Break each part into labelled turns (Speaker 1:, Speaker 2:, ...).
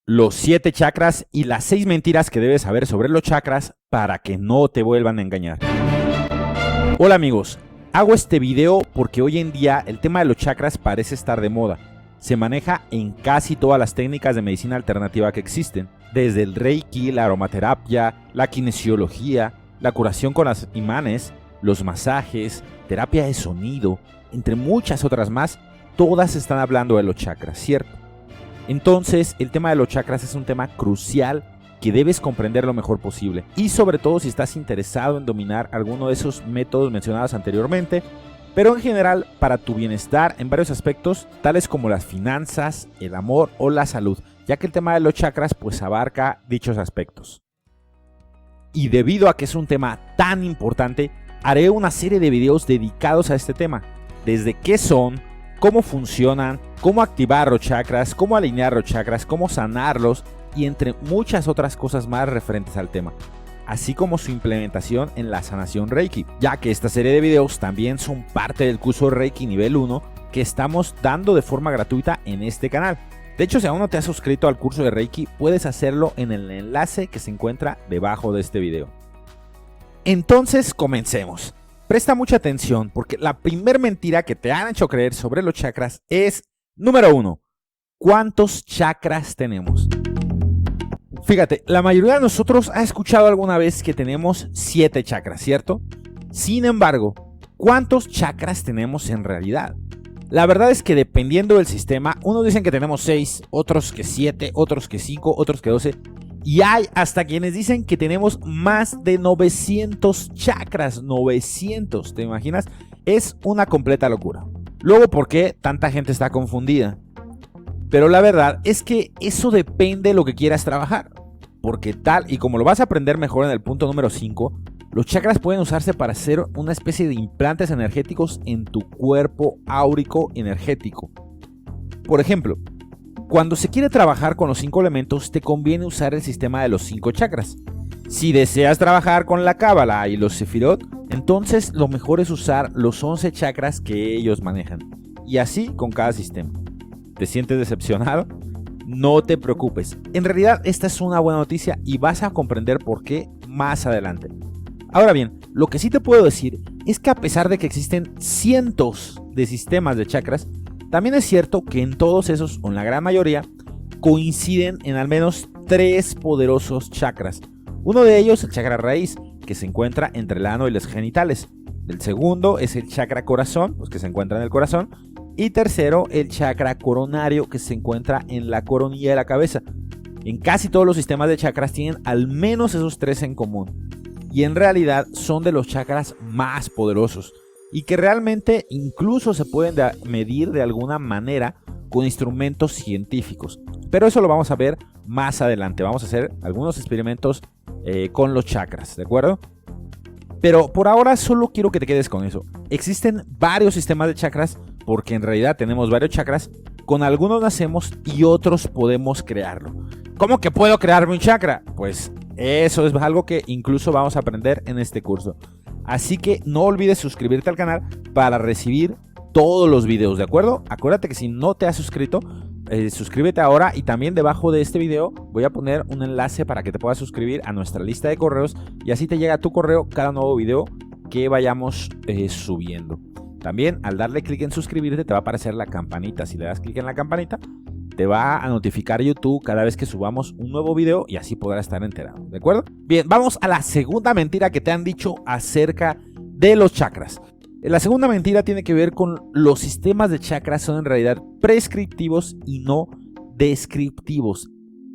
Speaker 1: los 7 chakras y las 6 mentiras que debes saber sobre los chakras para que no te vuelvan a engañar. Hola amigos, hago este video porque hoy en día el tema de los chakras parece estar de moda. Se maneja en casi todas las técnicas de medicina alternativa que existen, desde el Reiki, la aromaterapia, la kinesiología, la curación con los imanes, los masajes, terapia de sonido, entre muchas otras más. Todas están hablando de los chakras, ¿cierto? Entonces, el tema de los chakras es un tema crucial que debes comprender lo mejor posible. Y sobre todo si estás interesado en dominar alguno de esos métodos mencionados anteriormente, pero en general para tu bienestar en varios aspectos, tales como las finanzas, el amor o la salud, ya que el tema de los chakras pues abarca dichos aspectos. Y debido a que es un tema tan importante, haré una serie de videos dedicados a este tema, desde qué son, cómo funcionan, cómo activar los chakras, cómo alinear los chakras, cómo sanarlos y entre muchas otras cosas más referentes al tema, así como su implementación en la sanación Reiki, ya que esta serie de videos también son parte del curso Reiki nivel 1 que estamos dando de forma gratuita en este canal. De hecho, si aún no te has suscrito al curso de Reiki, puedes hacerlo en el enlace que se encuentra debajo de este video. Entonces, comencemos. Presta mucha atención porque la primera mentira que te han hecho creer sobre los chakras es, número 1, ¿cuántos chakras tenemos? Fíjate, la mayoría de nosotros ha escuchado alguna vez que tenemos 7 chakras, ¿cierto? Sin embargo, ¿cuántos chakras tenemos en realidad? La verdad es que dependiendo del sistema, unos dicen que tenemos 6, otros que 7, otros que 5, otros que 12... Y hay hasta quienes dicen que tenemos más de 900 chakras, 900, ¿te imaginas? Es una completa locura. Luego, ¿por qué tanta gente está confundida? Pero la verdad es que eso depende de lo que quieras trabajar. Porque tal y como lo vas a aprender mejor en el punto número 5, los chakras pueden usarse para hacer una especie de implantes energéticos en tu cuerpo áurico energético. Por ejemplo, cuando se quiere trabajar con los 5 elementos, te conviene usar el sistema de los 5 chakras. Si deseas trabajar con la cábala y los sefirot, entonces lo mejor es usar los 11 chakras que ellos manejan. Y así con cada sistema. ¿Te sientes decepcionado? No te preocupes. En realidad esta es una buena noticia y vas a comprender por qué más adelante. Ahora bien, lo que sí te puedo decir es que a pesar de que existen cientos de sistemas de chakras, también es cierto que en todos esos, o en la gran mayoría, coinciden en al menos 3 poderosos chakras. Uno de ellos, el chakra raíz, que se encuentra entre el ano y los genitales. El segundo es el chakra corazón, pues que se encuentra en el corazón. Y tercero, el chakra coronario, que se encuentra en la coronilla de la cabeza. En casi todos los sistemas de chakras tienen al menos esos 3 en común. Y en realidad son de los chakras más poderosos. Y que realmente incluso se pueden medir de alguna manera con instrumentos científicos. Pero eso lo vamos a ver más adelante. Vamos a hacer algunos experimentos con los chakras, ¿de acuerdo? Pero por ahora solo quiero que te quedes con eso. Existen varios sistemas de chakras porque en realidad tenemos varios chakras. Con algunos nacemos y otros podemos crearlo. ¿Cómo que puedo crearme un chakra? Pues eso es algo que incluso vamos a aprender en este curso. Así que no olvides suscribirte al canal para recibir todos los videos, ¿de acuerdo? Acuérdate que si no te has suscrito, suscríbete ahora y también debajo de este video voy a poner un enlace para que te puedas suscribir a nuestra lista de correos y así te llega a tu correo cada nuevo video que vayamos subiendo. También al darle clic en suscribirte te va a aparecer la campanita. Si le das clic en la campanita, te va a notificar YouTube cada vez que subamos un nuevo video y así podrás estar enterado, ¿de acuerdo? Bien, vamos a la segunda mentira que te han dicho acerca de los chakras. La segunda mentira tiene que ver con los sistemas de chakras son en realidad prescriptivos y no descriptivos.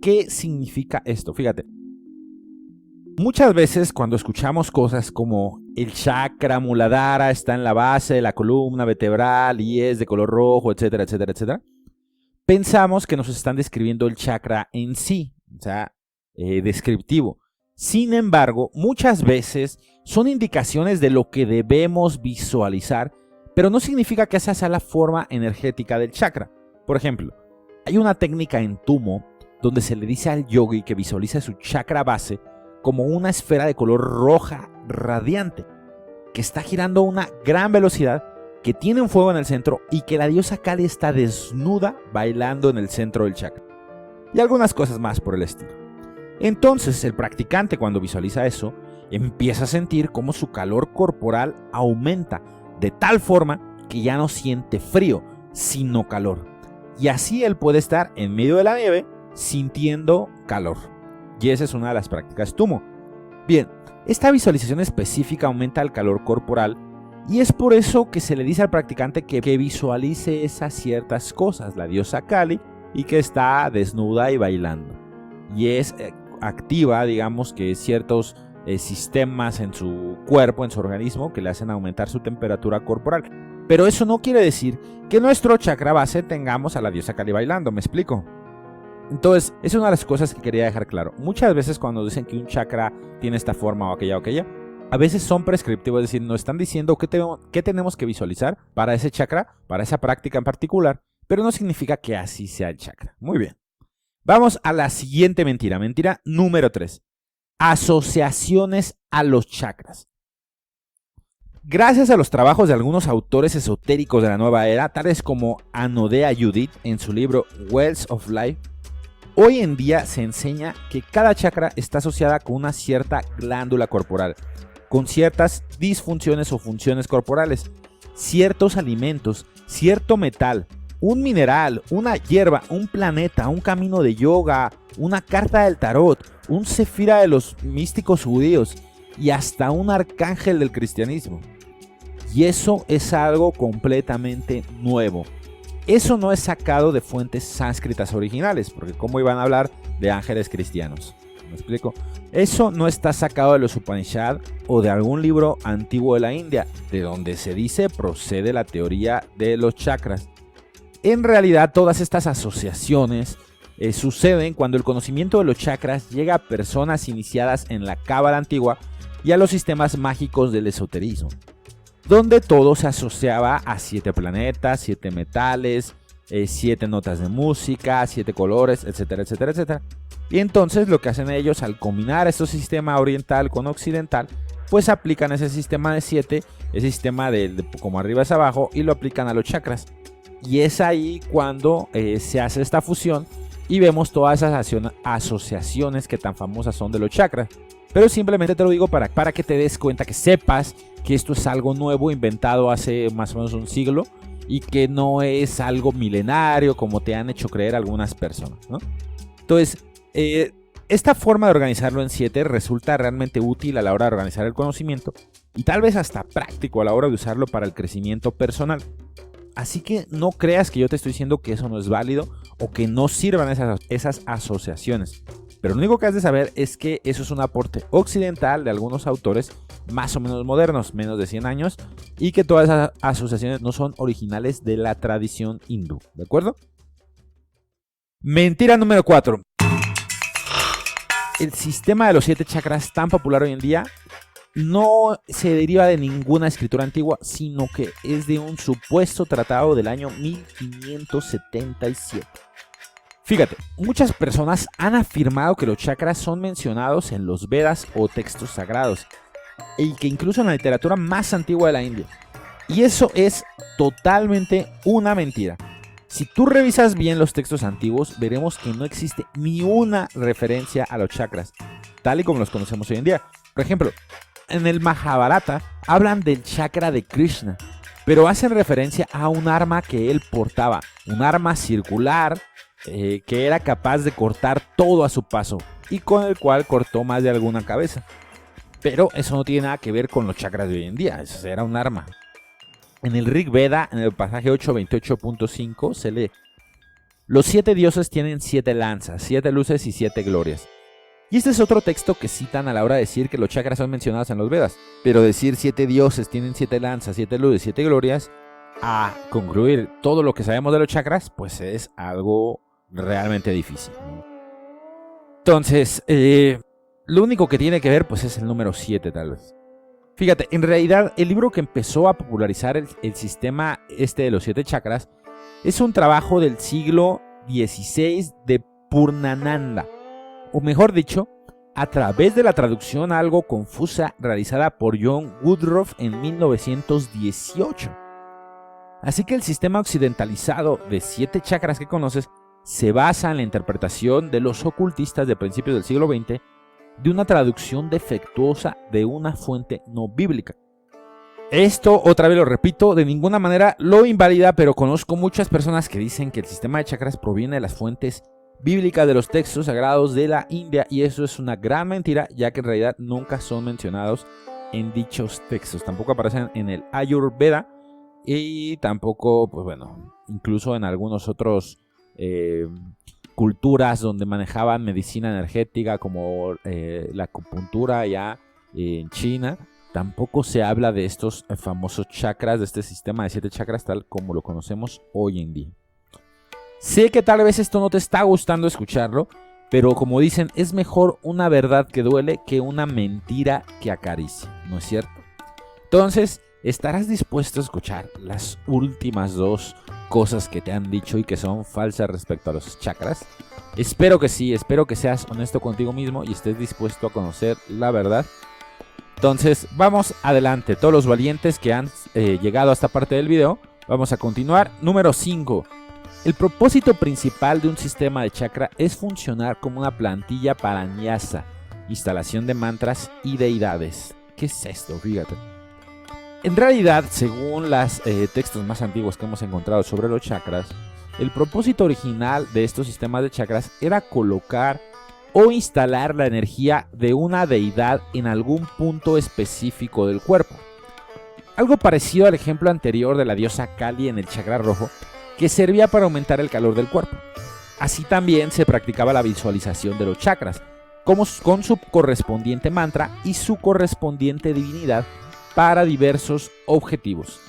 Speaker 1: ¿Qué significa esto? Fíjate. Muchas veces cuando escuchamos cosas como el chakra Muladhara está en la base de la columna vertebral y es de color rojo, etcétera, etcétera, etcétera, pensamos que nos están describiendo el chakra en sí, o sea, descriptivo. Sin embargo, muchas veces son indicaciones de lo que debemos visualizar, pero no significa que esa sea la forma energética del chakra. Por ejemplo, hay una técnica en Tumo donde se le dice al yogi que visualice su chakra base como una esfera de color roja radiante, que está girando a una gran velocidad, que tiene un fuego en el centro y que la diosa Kali está desnuda bailando en el centro del chakra. y algunas cosas más por el estilo. Entonces el practicante, cuando visualiza eso, empieza a sentir cómo su calor corporal aumenta de tal forma que ya no siente frío, sino calor. Y así él puede estar en medio de la nieve sintiendo calor. Y esa es una de las prácticas Tumo. Bien, esta visualización específica aumenta el calor corporal y es por eso que se le dice al practicante que visualice esas ciertas cosas, la diosa Kali, y que está desnuda y bailando. Y es activa, digamos, que ciertos sistemas en su cuerpo, en su organismo, que le hacen aumentar su temperatura corporal. Pero eso no quiere decir que nuestro chakra base tengamos a la diosa Kali bailando, ¿me explico? Entonces, es una de las cosas que quería dejar claro. Muchas veces cuando dicen que un chakra tiene esta forma o aquella, a veces son prescriptivos, es decir, nos están diciendo qué tenemos que visualizar para ese chakra, para esa práctica en particular, pero no significa que así sea el chakra. Muy bien. Vamos a la siguiente mentira. Mentira número 3. Asociaciones a los chakras. Gracias a los trabajos de algunos autores esotéricos de la nueva era, tales como Anodea Judith en su libro Wells of Life, hoy en día se enseña que cada chakra está asociada con una cierta glándula corporal, con ciertas disfunciones o funciones corporales, ciertos alimentos, cierto metal, un mineral, una hierba, un planeta, un camino de yoga, una carta del tarot, un sefira de los místicos judíos y hasta un arcángel del cristianismo. Y eso es algo completamente nuevo. Eso no es sacado de fuentes sánscritas originales, porque ¿cómo iban a hablar de ángeles cristianos? ¿Me explico? Eso no está sacado de los Upanishad o de algún libro antiguo de la India, de donde se dice procede la teoría de los chakras. En realidad, todas estas asociaciones suceden cuando el conocimiento de los chakras llega a personas iniciadas en la cábala antigua y a los sistemas mágicos del esoterismo, donde todo se asociaba a 7 planetas, 7 metales, 7 notas de música, 7 colores, etcétera, etcétera, etcétera. Y entonces lo que hacen ellos al combinar este sistema oriental con occidental, pues aplican ese sistema de 7, ese sistema de como arriba es abajo, y lo aplican a los chakras. Y es ahí cuando se hace esta fusión y vemos todas esas asociaciones que tan famosas son de los chakras. Pero simplemente te lo digo para que te des cuenta, que sepas que esto es algo nuevo, inventado hace más o menos un siglo, y que no es algo milenario como te han hecho creer algunas personas, ¿no? Entonces, esta forma de organizarlo en 7 resulta realmente útil a la hora de organizar el conocimiento y tal vez hasta práctico a la hora de usarlo para el crecimiento personal. Así que no creas que yo te estoy diciendo que eso no es válido o que no sirvan esas asociaciones. Pero lo único que has de saber es que eso es un aporte occidental de algunos autores más o menos modernos, menos de 100 años, y que todas esas asociaciones no son originales de la tradición hindú, ¿de acuerdo? Mentira número 4. El sistema de los 7 chakras tan popular hoy en día no se deriva de ninguna escritura antigua, sino que es de un supuesto tratado del año 1577. Fíjate, muchas personas han afirmado que los chakras son mencionados en los Vedas o textos sagrados, y que incluso en la literatura más antigua de la India. Y eso es totalmente una mentira. Si tú revisas bien los textos antiguos, veremos que no existe ni una referencia a los chakras, tal y como los conocemos hoy en día. Por ejemplo, en el Mahabharata hablan del chakra de Krishna, pero hacen referencia a un arma que él portaba, un arma circular que era capaz de cortar todo a su paso y con el cual cortó más de alguna cabeza. Pero eso no tiene nada que ver con los chakras de hoy en día, eso era un arma. En el Rig Veda, en el pasaje 8.28.5, se lee: los 7 dioses tienen 7 lanzas, 7 luces y 7 glorias. Y este es otro texto que citan a la hora de decir que los chakras son mencionados en los Vedas. Pero decir 7 dioses tienen 7 lanzas, 7 luces, 7 glorias, a concluir todo lo que sabemos de los chakras, pues es algo realmente difícil. Entonces, lo único que tiene que ver pues es el número 7 tal vez. Fíjate, en realidad el libro que empezó a popularizar el sistema de los 7 chakras es un trabajo del siglo XVI de Purnananda, o mejor dicho, a través de la traducción algo confusa realizada por John Woodruff en 1918. Así que el sistema occidentalizado de 7 chakras que conoces se basa en la interpretación de los ocultistas de principios del siglo XX de una traducción defectuosa de una fuente no bíblica. Esto, otra vez lo repito, de ninguna manera lo invalida, pero conozco muchas personas que dicen que el sistema de chakras proviene de las fuentes bíblicas de los textos sagrados de la India, y eso es una gran mentira, ya que en realidad nunca son mencionados en dichos textos. Tampoco aparecen en el Ayurveda y tampoco, pues bueno, incluso en algunos otros culturas donde manejaban medicina energética como la acupuntura ya en China. Tampoco se habla de estos famosos chakras, de este sistema de 7 chakras tal como lo conocemos hoy en día. Sé que tal vez esto no te está gustando escucharlo, pero como dicen, es mejor una verdad que duele que una mentira que acaricia, ¿no es cierto? Entonces, ¿estarás dispuesto a escuchar las últimas 2 cosas que te han dicho y que son falsas respecto a los chakras? Espero que sí, espero que seas honesto contigo mismo y estés dispuesto a conocer la verdad. Entonces, vamos adelante, todos los valientes que han llegado a esta parte del video, vamos a continuar. Número 5. El propósito principal de un sistema de chakra es funcionar como una plantilla para nyasa, instalación de mantras y deidades. ¿Qué es esto? Fíjate. En realidad, según los textos más antiguos que hemos encontrado sobre los chakras, el propósito original de estos sistemas de chakras era colocar o instalar la energía de una deidad en algún punto específico del cuerpo. Algo parecido al ejemplo anterior de la diosa Kali en el chakra rojo, que servía para aumentar el calor del cuerpo. Así también se practicaba la visualización de los chakras, con su correspondiente mantra y su correspondiente divinidad para diversos objetivos.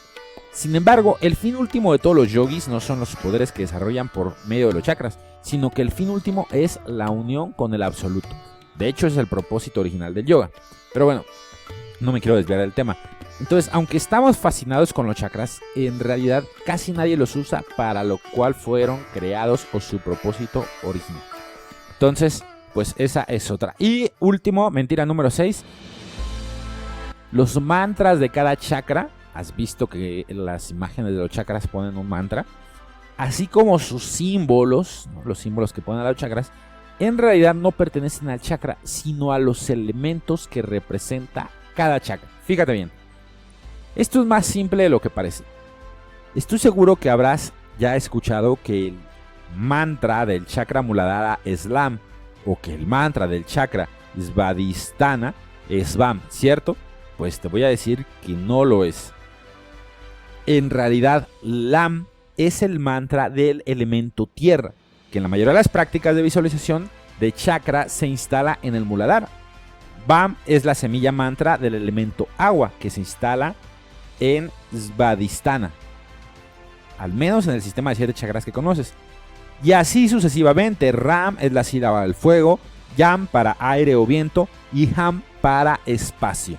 Speaker 1: Sin embargo, el fin último de todos los yogis no son los poderes que desarrollan por medio de los chakras, sino que el fin último es la unión con el absoluto. De hecho, es el propósito original del yoga. Pero bueno, no me quiero desviar del tema. Entonces, aunque estamos fascinados con los chakras, en realidad casi nadie los usa para lo cual fueron creados o su propósito original. Entonces, pues esa es otra. Y último, mentira número 6. Los mantras de cada chakra. Has visto que las imágenes de los chakras ponen un mantra. Así como sus símbolos, ¿no? Los símbolos que ponen a los chakras, en realidad no pertenecen al chakra, sino a los elementos que representa cada chakra. Fíjate bien. Esto es más simple de lo que parece. Estoy seguro que habrás ya escuchado que el mantra del chakra Muladhara es Lam, o que el mantra del chakra Svadhisthana es Vam, ¿cierto? Pues te voy a decir que no lo es. En realidad, Lam es el mantra del elemento tierra, que en la mayoría de las prácticas de visualización de chakra se instala en el Muladhara. Vam es la semilla mantra del elemento agua, que se instala en Svadhisthana, al menos en el sistema de 7 chakras que conoces. Y así sucesivamente. Ram es la sílaba del fuego, Yam para aire o viento y Ham para espacio.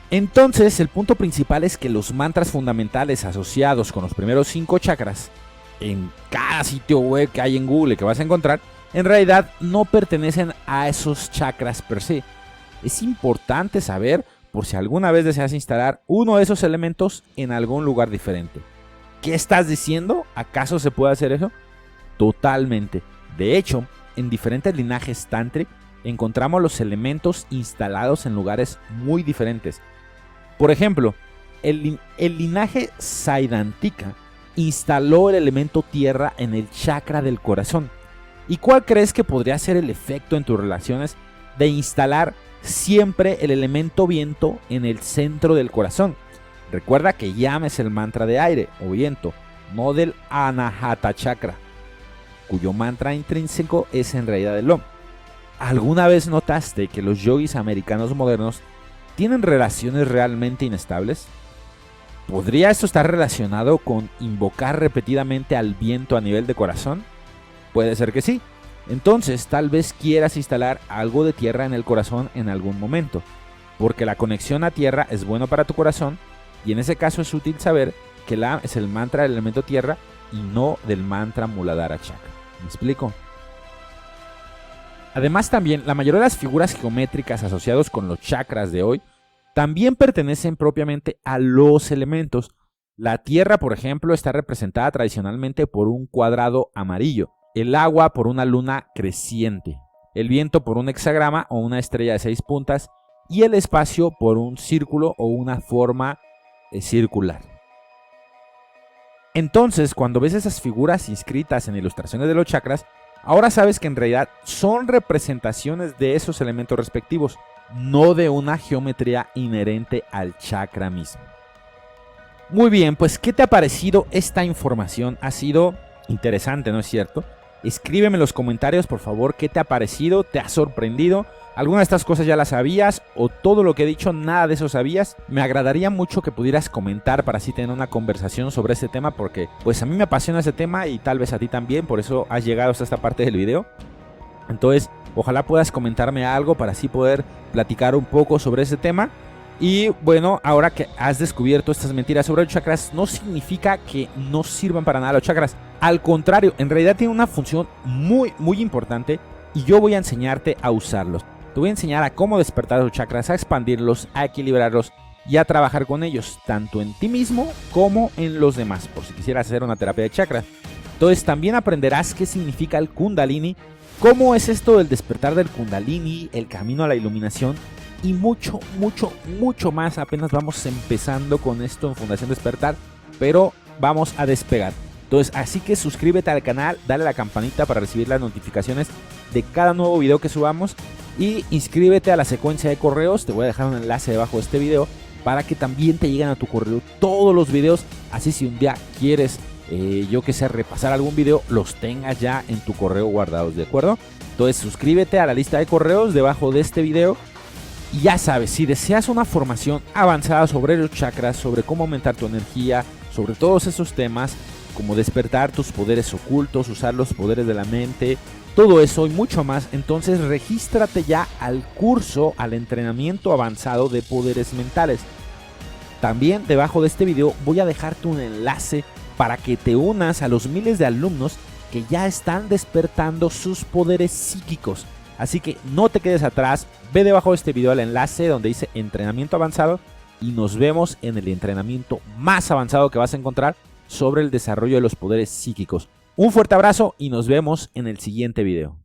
Speaker 1: Entonces, el punto principal es que los mantras fundamentales asociados con los primeros 5 chakras, en cada sitio web que hay en Google que vas a encontrar, en realidad no pertenecen a esos chakras per se. Es importante saber por si alguna vez deseas instalar uno de esos elementos en algún lugar diferente. ¿Qué estás diciendo? ¿Acaso se puede hacer eso? Totalmente. De hecho, en diferentes linajes tantric encontramos los elementos instalados en lugares muy diferentes. Por ejemplo, el linaje Saidantika instaló el elemento tierra en el chakra del corazón. ¿Y cuál crees que podría ser el efecto en tus relaciones de instalar siempre el elemento viento en el centro del corazón? Recuerda que Yam es el mantra de aire o viento, no del Anahata chakra, cuyo mantra intrínseco es en realidad el Om. ¿Alguna vez notaste que los yogis americanos modernos tienen relaciones realmente inestables? ¿Podría esto estar relacionado con invocar repetidamente al viento a nivel de corazón? Puede ser que sí. Entonces, tal vez quieras instalar algo de tierra en el corazón en algún momento, porque la conexión a tierra es bueno para tu corazón, y en ese caso es útil saber que la es el mantra del elemento tierra y no del mantra Muladhara chakra. ¿Me explico? Además, también la mayoría de las figuras geométricas asociadas con los chakras de hoy también pertenecen propiamente a los elementos. La tierra, por ejemplo, está representada tradicionalmente por un cuadrado amarillo, el agua por una luna creciente, el viento por un hexagrama o una estrella de 6 puntas y el espacio por un círculo o una forma circular. Entonces, cuando ves esas figuras inscritas en ilustraciones de los chakras, ahora sabes que en realidad son representaciones de esos elementos respectivos, no de una geometría inherente al chakra mismo. Muy bien, pues ¿qué te ha parecido esta información? Ha sido interesante, ¿no es cierto? Escríbeme en los comentarios, por favor, qué te ha parecido, te ha sorprendido. ¿Alguna de estas cosas ya las sabías o todo lo que he dicho nada de eso sabías? Me agradaría mucho que pudieras comentar para así tener una conversación sobre este tema, porque pues a mí me apasiona ese tema y tal vez a ti también, por eso has llegado hasta esta parte del video. Entonces, ojalá puedas comentarme algo para así poder platicar un poco sobre ese tema. Y bueno, ahora que has descubierto estas mentiras sobre los chakras, no significa que no sirvan para nada los chakras. Al contrario, en realidad tienen una función muy importante y yo voy a enseñarte a usarlos. Te voy a enseñar a cómo despertar los chakras, a expandirlos, a equilibrarlos y a trabajar con ellos, tanto en ti mismo como en los demás, por si quisieras hacer una terapia de chakras. Entonces también aprenderás qué significa el Kundalini, cómo es esto del despertar del Kundalini, el camino a la iluminación y mucho más. Apenas vamos empezando con esto en Fundación Despertar, pero vamos a despegar. Entonces, así que suscríbete al canal, dale a la campanita para recibir las notificaciones de cada nuevo video que subamos y inscríbete a la secuencia de correos. Te voy a dejar un enlace debajo de este video para que también te lleguen a tu correo todos los videos. Así si un día quieres, yo que sé, repasar algún video, los tengas ya en tu correo guardados, ¿de acuerdo? Entonces, suscríbete a la lista de correos debajo de este video. Y ya sabes, si deseas una formación avanzada sobre los chakras, sobre cómo aumentar tu energía, sobre todos esos temas, como despertar tus poderes ocultos, usar los poderes de la mente, todo eso y mucho más, entonces regístrate ya al curso, al entrenamiento avanzado de poderes mentales. También debajo de este video voy a dejarte un enlace para que te unas a los miles de alumnos que ya están despertando sus poderes psíquicos. Así que no te quedes atrás, ve debajo de este video el enlace donde dice entrenamiento avanzado y nos vemos en el entrenamiento más avanzado que vas a encontrar sobre el desarrollo de los poderes psíquicos. Un fuerte abrazo y nos vemos en el siguiente video.